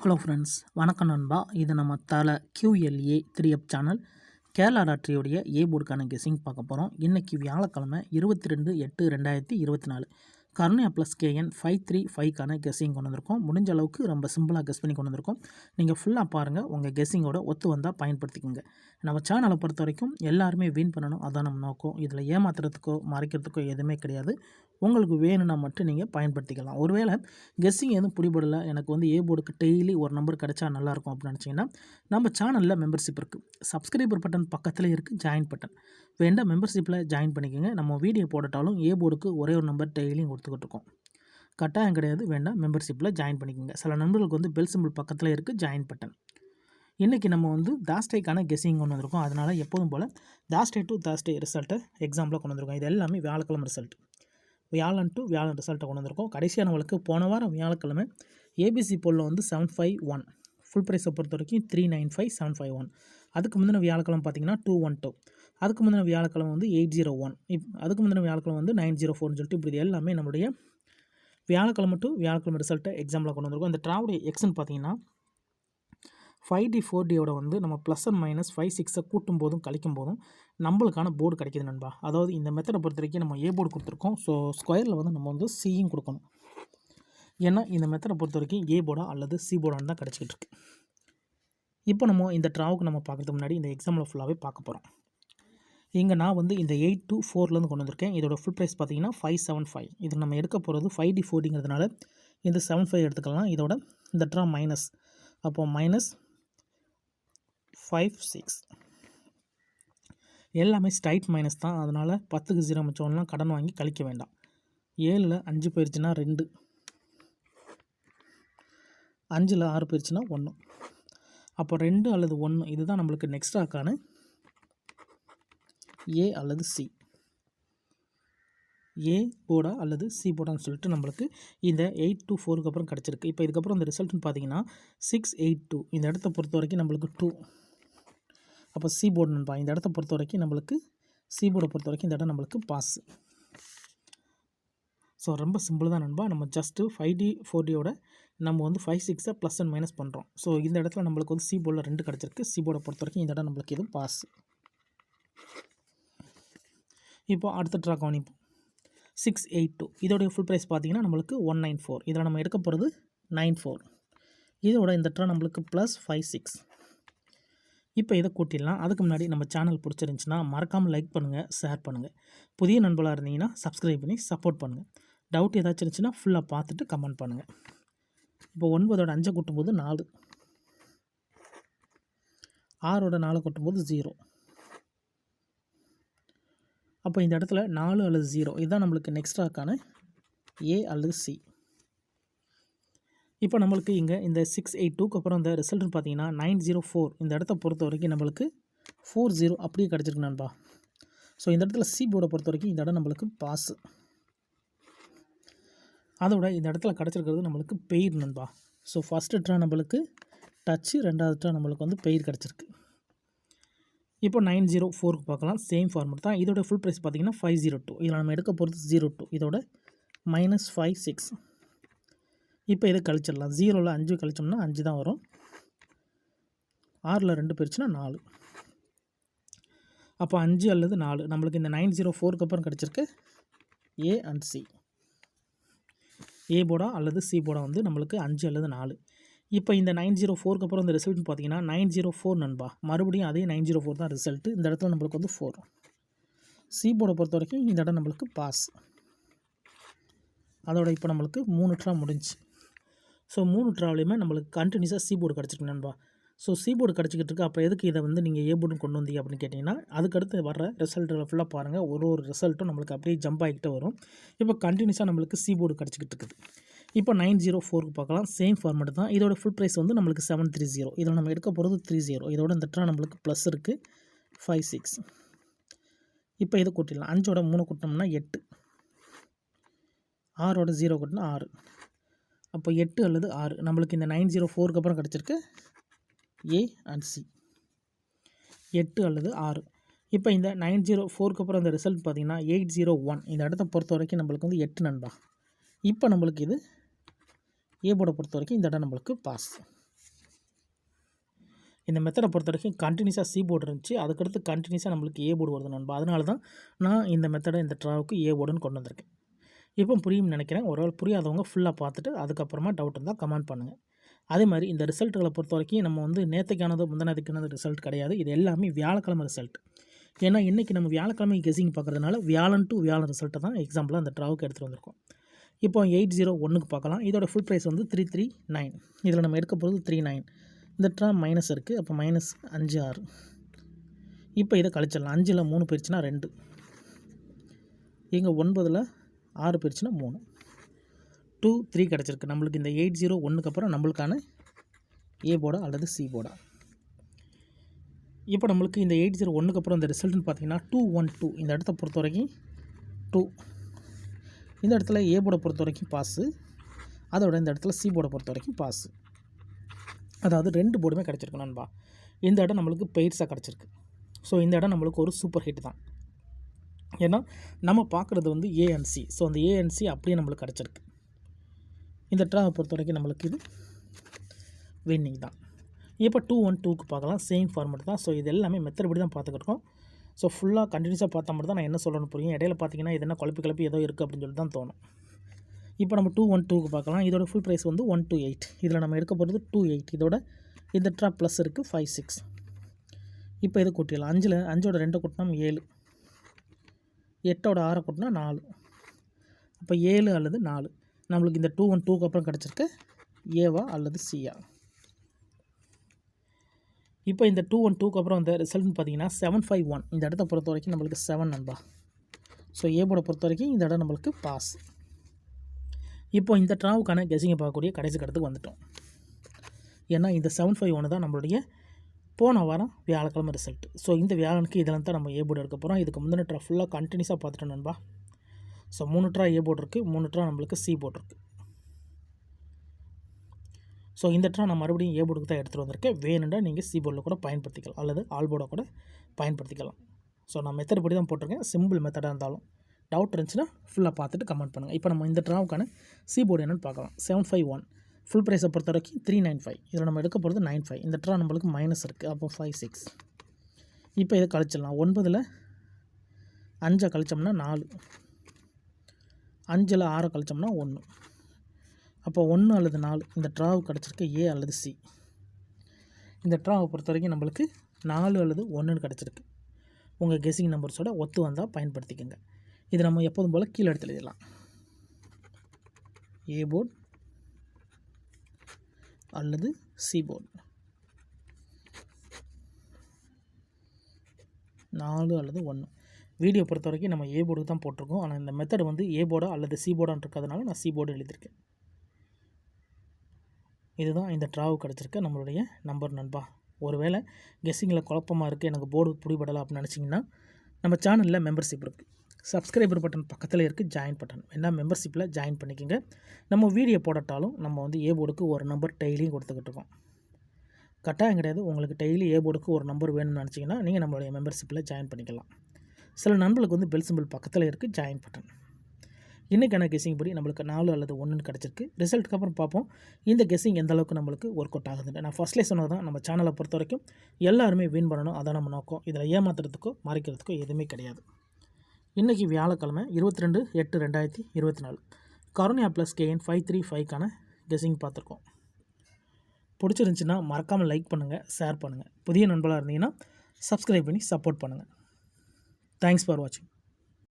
Hello friends, வணக்கம் நண்பா. இது நம்ம தலை QLA 3F சேனல் கேரளா லாட்ரியோடைய போர்டுக்கான கெஸ்ஸிங் பார்க்க போகிறோம். இன்றைக்கி வியாழக்கிழமை 22/8/2024 கருணையா ப்ளஸ் KN 535க்கான கெஸ்ஸிங் கொண்டு வந்திருக்கோம். முடிஞ்ச அளவுக்கு ரொம்ப சிம்பிளாக கெஸ் பண்ணி கொண்டு வந்திருக்கோம். நீங்கள் ஃபுல்லாக பாருங்கள், உங்கள் கெஸ்ஸிங்கோட ஒத்து வந்தால் பயன்படுத்திக்கோங்க. நம்ம சேனலை பொறுத்த வரைக்கும் எல்லாருமே வின் பண்ணணும், அதான் நம்ம நோக்கம். இதில் ஏமாத்துறதுக்கோ மறைக்கிறதுக்கோ எதுவுமே கிடையாது. உங்களுக்கு வேணும்னா மட்டும் நீங்கள் பயன்படுத்திக்கலாம். ஒருவேளை கெஸ்ஸிங் எதுவும் பிடிபடலை, எனக்கு போர்டுக்கு டெய்லி ஒரு நம்பர் கிடைச்சா நல்லாயிருக்கும் அப்படின்னு நினச்சிங்கன்னா, நம்ம சேனலில் மெம்பர்ஷிப் இருக்குது. சப்ஸ்கிரைபர் பட்டன் பக்கத்தில் இருக்குது ஜாயின் பட்டன். வேண்டாம் மெம்பர்ஷிப்பில் ஜாயின் பண்ணிக்கோங்க. நம்ம வீடியோ போடட்டாலும் போர்டுக்கு ஒரே ஒரு நம்பர் டெய்லியும் கொடுத்துக்கிட்டு இருக்கோம். கட்டாயம் கிடையாது, வேண்டாம் மெம்பர்ஷிப்பில் ஜாயின் பண்ணிக்கோங்க. சில நண்பர்களுக்கு பெல் சிம்பிள் பக்கத்தில் இருக்குது ஜாயின் பட்டன். இன்றைக்கி நம்ம தாஸ்டேக்கான கெஸ்ஸிங் கொண்டு வந்திருக்கோம். அதனால் எப்போதும் போல் தாஸ்டே டு தாஸ்டே ரிசல்ட்டை எக்ஸாம்பிளாக கொண்டு வந்திருக்கோம். இது எல்லாமே வியாழக்கிழமை ரிசல்ட். வியாழன் டு வியாழன் ரிசல்ட்டை கொண்டு வந்திருக்கோம். கடைசியாக நம்மளுக்கு போன வாரம் வியாழக்கிழமை ABC போலில் 751 ஃபுல் ப்ரைஸை பொறுத்த வரைக்கும் 395,751. அதுக்கு முந்தின வியாழக்கிழமை பார்த்தீங்கன்னா 212. அதுக்கு முந்தின வியாழக்கிழமை 801. அதுக்கு முந்தின வியாழக்கிழமை 904ன்னு சொல்லிட்டு இப்படி எல்லாமே நம்மளுடைய வியாழக்கிழமை டு வியாழக்கிழமை ரிசல்ட்டை எக்ஸாம்பிளாக கொண்டு வந்திருக்கோம். இந்த ட்ராவுடைய எக்ஸ்ன்னு பார்த்தீங்கன்னா 5D 4Dயோட நம்ம ப்ளஸ் அண்ட் மைனஸ் 5 6 கூட்டும் போதும் கழிக்கும் போதும் நம்மளுக்கான போர்டு கிடைக்கிது நண்பா. அதாவது இந்த மெத்தடை பொறுத்த வரைக்கும் நம்ம போர்டு கொடுத்துருக்கோம். ஸோ ஸ்கொயரில் நம்ம சியும் கொடுக்கணும். ஏன்னா இந்த மெத்தடை பொறுத்த வரைக்கும் போர்டா அல்லது சி போர்டான்னு தான் கிடச்சிக்கிட்டு இருக்கு. இப்போ நம்ம இந்த ட்ராவுக்கு பார்க்குறதுக்கு முன்னாடி இந்த எக்ஸாம்பிள் ஃபுல்லாகவே பார்க்க போகிறோம். இங்கே நான் இந்த 8 to 4லேருந்து கொண்டு வந்திருக்கேன். இதோட ஃபுல் ப்ரைஸ் பார்த்தீங்கன்னா 575. இது நம்ம எடுக்க போகிறது 5D 4Dங்கிறதுனால இந்த 75 எடுத்துக்கலாம். இதோட இந்த ட்ரா மைனஸ், அப்போது மைனஸ் 5 6 எல்லாமே ஸ்ட்ரைட் மைனஸ் தான். அதனால் 10க்கு 0 மிச்சம்லாம் கடன் வாங்கி கழிக்க வேண்டாம். 7ல் 5 போயிடுச்சுன்னா 2, 5ல் 6 போயிடுச்சுன்னா 1. அப்போ 2 அல்லது 1 இதுதான் நம்மளுக்கு நெக்ஸ்டாக்கான A அல்லது C. போர்டா அல்லது சி போர்டான்னு சொல்லிட்டு நம்மளுக்கு இந்த 8 to 4க்கு அப்புறம் கிடச்சிருக்கு. இப்போ இதுக்கப்புறம் இந்த ரிசல்ட்னு பார்த்தீங்கன்னா 682. இந்த இடத்த பொறுத்த வரைக்கும் நம்மளுக்கு 2. அப்போ சி போர்டு நண்பா. இந்த இடத்த பொறுத்த வரைக்கும் நம்மளுக்கு சி போர்டை பொறுத்த வரைக்கும் இந்த இடம் நம்மளுக்கு பாஸ். ஸோ ரொம்ப சிம்பிள் தான் நண்பா. நம்ம ஜஸ்ட்டு 5D 4Dயோட நம்ம 5 6 ப்ளஸ் அண்ட் மைனஸ் பண்ணுறோம். ஸோ இந்த இடத்துல நம்மளுக்கு சி போர்டில் 2 கிடச்சிருக்கு. சி போர்டை பொறுத்த வரைக்கும் இந்த இடம் நம்மளுக்கு இது பாஸ். இப்போ அடுத்த ட்ரா கவனிப்போம். 682 இதோடைய ஃபுல் ப்ரைஸ் பார்த்தீங்கன்னா நம்மளுக்கு 194. இதில் நம்ம எடுக்க போகிறது 94. இதோட இந்த ட்ரா நம்மளுக்கு ப்ளஸ் 5 6. இப்போ இதை கூட்டிடலாம். அதுக்கு முன்னாடி நம்ம சேனல் பிடிச்சிருந்துச்சின்னா மறக்காமல் லைக் பண்ணுங்கள், ஷேர் பண்ணுங்கள். புதிய நண்பர்களாக இருந்தீங்கன்னா சப்ஸ்கிரைப் பண்ணி சப்போர்ட் பண்ணுங்கள். டவுட் ஏதாச்சும் இருந்துச்சுன்னா ஃபுல்லாக பார்த்துட்டு கமெண்ட் பண்ணுங்கள். இப்போ 9ஓட 5 கூட்டும்போது 4, 6ஓட 4 கூட்டும்போது 0. அப்போ இந்த இடத்துல 4 அல்லது 0 இதுதான் நம்மளுக்கு நெக்ஸ்டாக்கான A அல்லது C. இப்போ நம்மளுக்கு இங்கே இந்த 682க்கு அப்புறம் இந்த ரிசல்ட்னு பார்த்தீங்கன்னா 904. இந்த இடத்த பொறுத்த வரைக்கும் நம்மளுக்கு 40 அப்படியே கிடச்சிருக்கு நண்பா. ஸோ இந்த இடத்துல சி போர்டை பொறுத்த வரைக்கும் இந்த இடம் நம்மளுக்கு பாஸ். அதோட இந்த இடத்துல கிடச்சிருக்கிறது நம்மளுக்கு பெயர் நண்பா. ஸோ ஃபஸ்ட்டு ட்ரா நம்மளுக்கு டச்சு, ரெண்டாவது ட்ரா நம்மளுக்கு பெயர் கிடச்சிருக்கு. இப்போ 904க்கு பார்க்கலாம். சேம் ஃபார்மெட் தான். இதோட ஃபுல் ப்ரைஸ் பார்த்தீங்கன்னா 502. இதில் நம்ம எடுக்க போகிறது 02. இதோட மைனஸ் 5 6. இப்போ இதை கழிச்சிடலாம். 0ல் 5 கழிச்சோம்னா 5 தான் வரும். 6ல் 2 போயிடுச்சுன்னா 4. அப்போ 5 அல்லது 4 நம்மளுக்கு இந்த 904க்கு அப்புறம் கிடச்சிருக்கு A அண்ட் C. போர்டா அல்லது சி போர்டா நம்மளுக்கு 5 அல்லது 4. இப்போ இந்த 904க்கு அப்புறம் இந்த ரிசல்ட்னு பார்த்தீங்கன்னா 904 நண்பா. மறுபடியும் அதே 904 தான் ரிசல்ட்டு. இந்த இடத்துல நம்மளுக்கு 4. சி போர்டை பொறுத்த வரைக்கும் இந்த இடம் நம்மளுக்கு பாஸ். அதோட இப்போ நம்மளுக்கு 3 ட்ரா முடிஞ்சு. ஸோ 3 ட்ராவிலையுமே நம்மளுக்கு கண்டினியூஸாக சி போர்டு கிடச்சிருக்கு நண்பா. ஸோ சி போர்டு கிடச்சிக்கிட்டு இருக்கு. அப்போ எதுக்கு இதை நீங்கள் போர்டுன்னு கொண்டு வந்தீங்க அப்படின்னு கேட்டிங்கன்னா, அதுக்கடுத்து வர ரிசல்ட்டில் ஃபுல்லாக பாருங்கள். ஒரு ரிசல்ட்டும் நம்மளுக்கு அப்படியே ஜம்ப் ஆகிக்கிட்டே வரும். இப்போ கண்டினியூஸாக நம்மளுக்கு சி போர்டு கிடச்சிக்கிட்டு இருக்குது. இப்போ 904க்கு பார்க்கலாம். சேம் ஃபார்மெட் தான். இதோட ஃபுல் ப்ரைஸ் நம்மளுக்கு 730. இதில் நம்ம எடுக்க போகிறது 30. இதோட இந்த ட்ரா நம்மளுக்கு ப்ளஸ் இருக்குது 5 6. இப்போ இதை கூட்டிடலாம். 5ஓட 3 கூட்டினோம்னா 8, 6ஓட 0 கூட்டினா 6. அப்போ 8 அல்லது 6 நம்மளுக்கு இந்த 904க்கு அப்புறம் கிடச்சிருக்கு A அண்ட் C. 8 அல்லது 6. இப்போ இந்த 904க்கு அப்புறம் இந்த ரிசல்ட் பார்த்தீங்கன்னா 801. இந்த இடத்த பொறுத்த வரைக்கும் நம்மளுக்கு 8 நண்பா. இப்போ நம்மளுக்கு இது போர்டை பொறுத்த வரைக்கும் இந்த இடம் நம்மளுக்கு பாஸ். இந்த மெத்தடை பொறுத்த வரைக்கும் கண்டினியூஸாக சி போர்டு இருந்துச்சு, அதுக்கடுத்து கண்டினியூஸாக நம்மளுக்கு ஏ போர்டு வருது நண்பா. அதனால தான் நான் இந்த மெத்தடை இந்த ட்ராவுக்கு ஏ போர்டுன்னு கொண்டு வந்திருக்கேன். இப்போ புரியும்னு நினைக்கிறேன். ஒருவேளை புரியாதவங்க ஃபுல்லாக பார்த்துட்டு அதுக்கப்புறமா டவுட் இருந்தால் கமெண்ட் பண்ணுங்கள். அதே மாதிரி இந்த ரிசல்ட்டுகளை பொறுத்த வரைக்கும் நம்ம வந்து நேற்றுக்கானது முந்தினதுக்கானது ரிசல்ட் கிடையாது. இது எல்லாமே வியாழக்கிழமை ரிசல்ட். ஏன்னா இன்றைக்கி நம்ம வியாழக்கிழமை கெஸிங் பார்க்குறதுனால வியாழன் டு வியாழன் ரிசல்ட்டை தான் எக்ஸாம்பிளாக அந்த ட்ராவுக்கு எடுத்துகிட்டு வந்திருக்கோம். இப்போ 801க்கு பார்க்கலாம். இதோட ஃபுல் ப்ரைஸ் வந்து 339. இதில் நம்ம எடுக்க போகிறது 39. இந்த ட்ரா மைனஸ் இருக்குது, அப்போ -5 6. இப்போ இதை கழிச்சிடலாம். 5ல் 3 போயிடுச்சுன்னா 2, இங்கே 9ல் 6 போயிடுச்சுன்னா 3, 2 3 கிடச்சிருக்கு நம்மளுக்கு. இந்த 801க்கு அப்புறம் நம்மளுக்கான ஏ போர்டா அல்லது சி போர்டா. இப்போ நம்மளுக்கு இந்த 801க்கு அப்புறம் இந்த ரிசல்ட்னு பார்த்தீங்கன்னா 212. இந்த இடத்த பொறுத்த வரைக்கும் 2. இந்த இடத்துல ஏ போர்டை பொறுத்த வரைக்கும் பாஸு, அதோட இந்த இடத்துல சி போர்டை பொறுத்த வரைக்கும் பாஸு. அதாவது 2 போர்டுமே கிடச்சிருக்கு நண்பா. இந்த இடம் நம்மளுக்கு பெய்ட்ஸாக கிடச்சிருக்கு. ஸோ இந்த இடம் நம்மளுக்கு ஒரு சூப்பர் ஹிட் தான். ஏன்னா நம்ம பார்க்குறது வந்து ஏஎன்சி. ஸோ அந்த ஏஎன்சி அப்படியே நம்மளுக்கு கிடச்சிருக்கு. இந்த ட்ராவை பொறுத்த வரைக்கும் நம்மளுக்கு இது வின்னிங் தான். இப்போ 212க்கு பார்க்கலாம். சேம் ஃபார்மெட் தான். ஸோ இது எல்லாமே மெத்தட் படி தான் பார்த்துக்கிட்டு இருக்கோம். ஸோ ஃபுல்லாக கண்டினியூஸாக பார்த்தா மட்டும் தான் நான் என்ன சொல்லணும்னு புரியும். இடையில பார்த்தீங்கன்னா இது என்ன குழப்பி ஏதோ இருக்குது அப்படின்னு சொல்லிட்டு தான் தோணும். இப்போ நம்ம 212க்கு பார்க்கலாம். இதோட ஃபுல் ப்ரைஸ் வந்து 128. இதில் நம்ம எடுக்க போகிறது 28. இதோட இந்த ட்ரா ப்ளஸ் இருக்குது 5 6. இப்போ இதை கூட்டிடலாம். 5ஓட 2 கூட்டினா 7, 8ஓட 6 கூட்டினா 4. அப்போ 7 அல்லது 4 நம்மளுக்கு இந்த 212க்கு அப்புறம் கிடச்சிருக்க ஏவா அல்லது சியா. இப்போ இந்த 212க்கு அப்புறம் இந்த ரிசல்ட்னு பார்த்தீங்கன்னா 751. இந்த இடத்த பொறுத்த வரைக்கும் நம்மளுக்கு 7 நண்பா. ஸோ ஏ போர்டை பொறுத்த வரைக்கும் இந்த இடம் நம்மளுக்கு பாஸ். இப்போ இந்த ட்ராவுக்கான கெஸிங்கை பார்க்கக்கூடிய கடைசி கடத்துக்கு வந்துட்டோம். ஏன்னா இந்த 751 தான் நம்மளுடைய போன வாரம் வியாழக்கிழமை ரிசல்ட். ஸோ இந்த வியாழனுக்கு இதில் தான் நம்ம ஏ போர்டு எடுக்க போகிறோம். இதுக்கு முந்தின ட்ரா ஃபுல்லாக கண்டினியூஸாக பார்த்துட்டோம் நண்பா. ஸோ 3 ட்ரா ஏ போர்டு இருக்குது, 3 ட்ரா நம்மளுக்கு சி போர்டு இருக்குது. ஸோ இந்த ட்ரா நான் மறுபடியும் ஏ போர்டுக்கு தான் எடுத்துகிட்டு வந்திருக்கேன். வேணும்னா நீங்கள் சி போர்டில் கூட பயன்படுத்திக்கலாம் அல்லது ஆல் போர்டை கூட பயன்படுத்திக்கலாம். ஸோ நான் மெத்தட் படி தான் போட்டிருக்கேன். சிம்பிள் மெத்தடாக இருந்தாலும் டவுட் இருந்துச்சுன்னா ஃபுல்லாக பார்த்துட்டு கமெண்ட் பண்ணுங்கள். இப்போ நம்ம இந்த ட்ராவுக்கான சி போர்டு என்னென்னு பார்க்கலாம். 751 ஃபுல் ப்ரைஸை பொறுத்த வரைக்கும் 395. இதில் நம்ம எடுக்க போகிறது 95. இந்த ட்ரா நம்மளுக்கு மைனஸ் இருக்குது, அப்போ 5 6. இப்போ இதை கழிச்சிடலாம். 9ல் 5 கழிச்சோம்னா 4, 5ல் 6 கழிச்சோம்னா 1. அப்போ 1 அல்லது 4 இந்த ட்ராவு கிடச்சிருக்கு ஏ அல்லது சி. இந்த ட்ராவை பொறுத்த வரைக்கும் நம்மளுக்கு 4 அல்லது 1ன்னு கிடச்சிருக்கு. உங்கள் கெஸிங் நம்பர்ஸோட ஒத்து வந்தால் பயன்படுத்திக்கோங்க. இது நம்ம எப்போதும் போல் கீழே எடுத்து எழுதிடலாம். ஏ போர்டு அல்லது சி போர்டு, 4 அல்லது 1. வீடியோ பொறுத்த வரைக்கும் நம்ம ஏ போர்டுக்கு தான் போட்டிருக்கோம். ஆனால் இந்த மெத்தட் வந்து ஏ போர்டா அல்லது சி போர்டான்னு இருக்கிறதுனால நான் சி போர்டு எழுதியிருக்கேன். இதுதான் இந்த ட்ராவு கிடச்சிருக்க நம்மளுடைய நம்பர் நண்பா. ஒருவேளை கெஸ்ஸிங்கில் குழப்பமாக இருக்குது, எனக்கு போர்டு பிடிபடலை அப்படின்னு நினச்சிங்கன்னா நம்ம சேனலில் மெம்பர்ஷிப் இருக்குது. சப்ஸ்கிரைபர் பட்டன் பக்கத்தில் இருக்குது ஜாயின் பட்டன். வேணா மெம்பர்ஷிப்பில் ஜாயின் பண்ணிக்கோங்க. நம்ம வீடியோ போடட்டாலும் நம்ம வந்து ஏ போர்டுக்கு ஒரு நம்பர் டெய்லியும் கொடுத்துக்கிட்டு இருக்கோம். கட்டாயம் கிடையாது. உங்களுக்கு டெய்லி ஏ போர்டுக்கு ஒரு நம்பர் வேணும்னு நினச்சிங்கன்னா நீங்கள் நம்மளுடைய மெம்பர்ஷிப்பில் ஜாயின் பண்ணிக்கலாம். சில நண்பர்களுக்கு வந்து பெல் சிம்பிள் பக்கத்தில் இருக்குது ஜாயின் பட்டன். இன்றைக்கான கெஸ்ஸிங் படி நம்மளுக்கு 4 அல்லது 1ன்னு கிடச்சிருக்கு. ரிசல்ட்டுக்கு அப்புறம் பார்ப்போம் இந்த கெஸ்ஸிங் எந்த அளவுக்கு நம்மளுக்கு ஒர்க் அவுட் ஆகுதுன்னு. நான் ஃபஸ்ட்லேயே சொன்னது தான், நம்ம சேனலை பொறுத்த வரைக்கும் எல்லாருமே வின் பண்ணணும், அதான் நம்ம நோக்கம். இதில் ஏமாத்துறதுக்கோ மறைக்கிறதுக்கோ எதுவுமே கிடையாது. இன்றைக்கி வியாழக்கிழமை 22/8/2024 கருணையா ப்ளஸ் கேஎன் 535க்கான கெஸ்ஸிங் பார்த்துருக்கோம். பிடிச்சிருந்துச்சின்னா மறக்காமல் லைக் பண்ணுங்கள், ஷேர் பண்ணுங்கள். புதிய நண்பர்களாக இருந்தீங்கன்னா சப்ஸ்கிரைப் பண்ணி சப்போர்ட் பண்ணுங்கள். தேங்க்ஸ் ஃபார் வாட்சிங்.